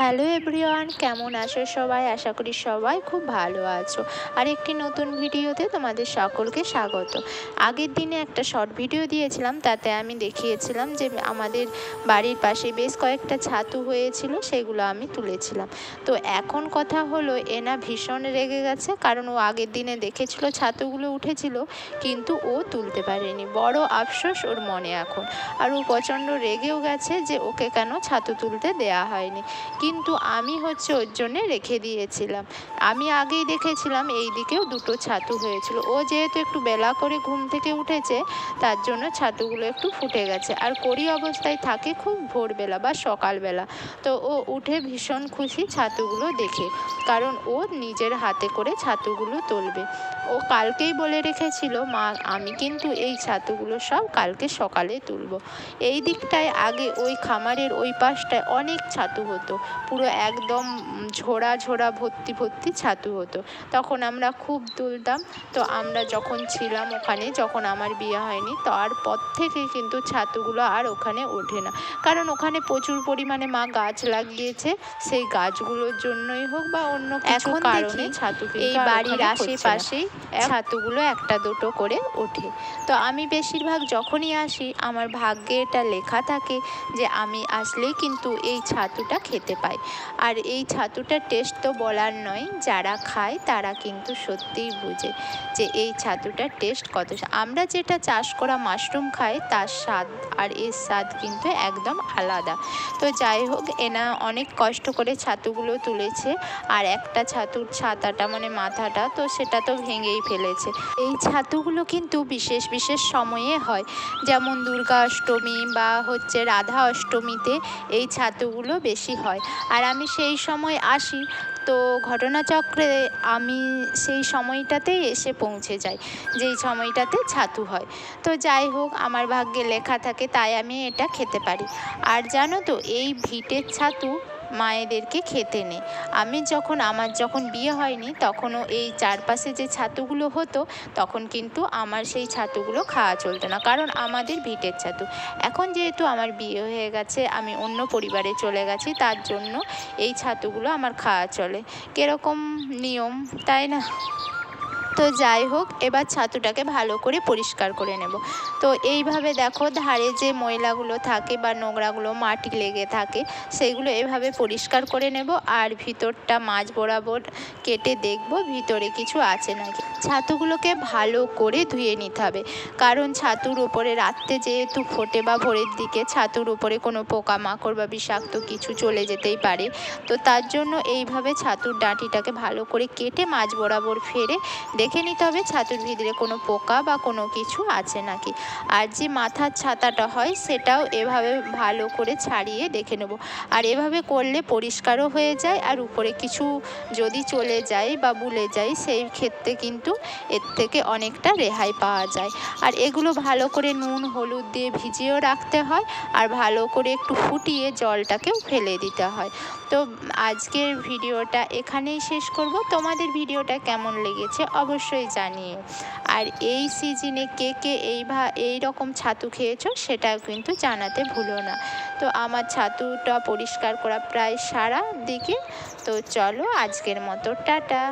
Hello everyone, কেমন আছো সবাই? আশা করি সবাই খুব ভালো আছো। আর একটি নতুন ভিডিওতে তোমাদের সকলকে স্বাগত। আগের দিনে একটা শর্ট ভিডিও দিয়েছিলাম, তাতে আমি দেখিয়েছিলাম যে আমাদের বাড়ির পাশে বেশ কয়েকটা ছাতু হয়েছিল, সেগুলো আমি তুলেছিলাম। তো এখন কথা হলো, এনা ভীষণ রেগে গেছে, কারণ ও আগের দিনে দেখেছিল ছাতুগুলো উঠেছিল, কিন্তু ও তুলতে পারেনি। বড় আফসোস ওর মনে এখন। আর ও প্রচণ্ড রেগেও গেছে যে ওকে কেন ছাতু তুলতে দেয়া হয়নি। কিন্তু আমি ওর জন্যে রেখে দিয়েছিলাম। আমি আগেই দেখেছিলাম এই দিকেও দুটো ছাতু হয়েছিল। ও যেহেতু একটু বেলা করে ঘুম থেকে উঠেছে, তার জন্য ছাতুগুলো একটু ফুটে গেছে। আর কড়ি অবস্থায় থাকে খুব ভোরবেলা বা সকালবেলা। তো ও উঠে ভীষণ খুশি ছাতুগুলো দেখে, কারণ ও নিজের হাতে করে ছাতুগুলো তুলবে। ও কালকেই বলে রেখেছিল, মা আমি কিন্তু এই ছাতুগুলো সব কালকে সকালে তুলব। এই দিকটায় আগে ওই খামারের ওই পাশটায় অনেক ছাতু হতো, পুরো একদম ঝোড়া ঝোড়া ভর্তি ভর্তি ছাতু হতো। তখন আমরা খুব তুলতাম। তো আমরা যখন ছিলাম ওখানে, যখন আমার বিয়ে হয়নি, তারপর থেকে কিন্তু ছাতুগুলো আর ওখানে ওঠে না, কারণ ওখানে প্রচুর পরিমাণে মা গাছ লাগিয়েছে। সেই গাছগুলোর জন্যই হোক বা অন্য কিছু কারণে ছাতু এই বাড়ির আশেপাশেই ছাতুগুলো একটা দুটো করে ওঠে। তো আমি বেশিরভাগ যখনই আসি, আমার ভাগ্যে এটা লেখা থাকে যে আমি আসলেই কিন্তু এই ছাতুটা খেতে পাই। আর এই ছাতুটার টেস্ট তো বলার নয়, যারা খায় তারা কিন্তু সত্যিই বুঝে যে এই ছাতুটার টেস্ট কত। আমরা যেটা চাষ করা মাশরুম খাই, তার স্বাদ আর এর স্বাদ কিন্তু একদম আলাদা। তো যাই হোক, এনা অনেক কষ্ট করে ছাতুগুলো তুলেছে। আর একটা ছাতুর ছাতাটা মানে মাথাটা, তো সেটা তো ভেঙেই ফেলেছে। এই ছাতুগুলো কিন্তু বিশেষ বিশেষ সময়ে হয়, যেমন দুর্গা অষ্টমী বা রাধা অষ্টমীতে এই ছাতুগুলো বেশি হয়। আর আমি সেই সময় আসি, তো ঘটনাচক্রে আমি সেই সময়টাতেই এসে পৌঁছে যাই, যেই সময়টাতে ছাতু হয়। তো যাই হোক, আমার ভাগ্যে লেখা থাকে, তাই আমি এটা খেতে পারি। আর জানো তো, এই ভিটের ছাতু মায়েদেরকে খেতে নেই। আমার যখন বিয়ে হয়নি, তখনও এই চারপাশে যে ছাতুগুলো হতো, তখন কিন্তু আমার সেই ছাতুগুলো খাওয়া চলতো না, কারণ আমাদের ভিটের ছাতু। এখন যেহেতু আমার বিয়ে হয়ে গেছে, আমি অন্য পরিবারে চলে গেছি, তার জন্য এই ছাতুগুলো আমার খাওয়া চলে। কীরকম নিয়ম, তাই না? তো যাই হোক, এবার ছাতুটাকে ভালো করে পরিষ্কার করে নেব। তো এইভাবে দেখো, ধারে যে ময়লাগুলো থাকে বা নোংরাগুলো মাটি লেগে থাকে, সেইগুলো এভাবে পরিষ্কার করে নেব। আর ভিতরটা মাঝ বরাবর কেটে দেখব ভিতরে কিছু আছে নাকি। ছাতুগুলোকে ভালো করে ধুয়ে নিতে হবে, কারণ ছাতুর উপরে রাত্রে যেহেতু ফোটে বা ভোরের দিকে, ছাতুর উপরে কোনো পোকামাকড় বা বিষাক্ত কিছু চলে যেতেই পারে। তো তার জন্য এইভাবে ছাতুর ডাঁটিটাকে ভালো করে কেটে মাঝ বরাবর ফেরে দেখে নিতে হবে ছাতুর ভিতরে কোনো পোকা বা কোনো কিছু আছে নাকি। আর যে মাথার ছাতাটা হয়, সেটাও এভাবে ভালো করে ছাড়িয়ে দেখে নেব। আর এভাবে করলে পরিষ্কারও হয়ে যায়, আর উপরে কিছু যদি চলে যায় বা বুলে যায়, সেই ক্ষেত্রে কিন্তু এর থেকে অনেকটা রেহাই পাওয়া যায়। আর এগুলো ভালো করে নুন হলুদ দিয়ে ভিজিয়েও রাখতে হয়, আর ভালো করে একটু ফুটিয়ে জলটাকেও ফেলে দিতে হয়। তো আজকের ভিডিওটা এখানেই শেষ করব। তোমাদের ভিডিওটা কেমন লেগেছে অবশ্যই জানিও। আর এই সিজনে কে কে এই রকম ছাতু খেয়েছো, সেটাও কিন্তু জানাতে ভুলো না। তো আমার ছাতুটা পরিষ্কার করা প্রায় সারা দিকে। তো চলো, আজকের মতো টাটা।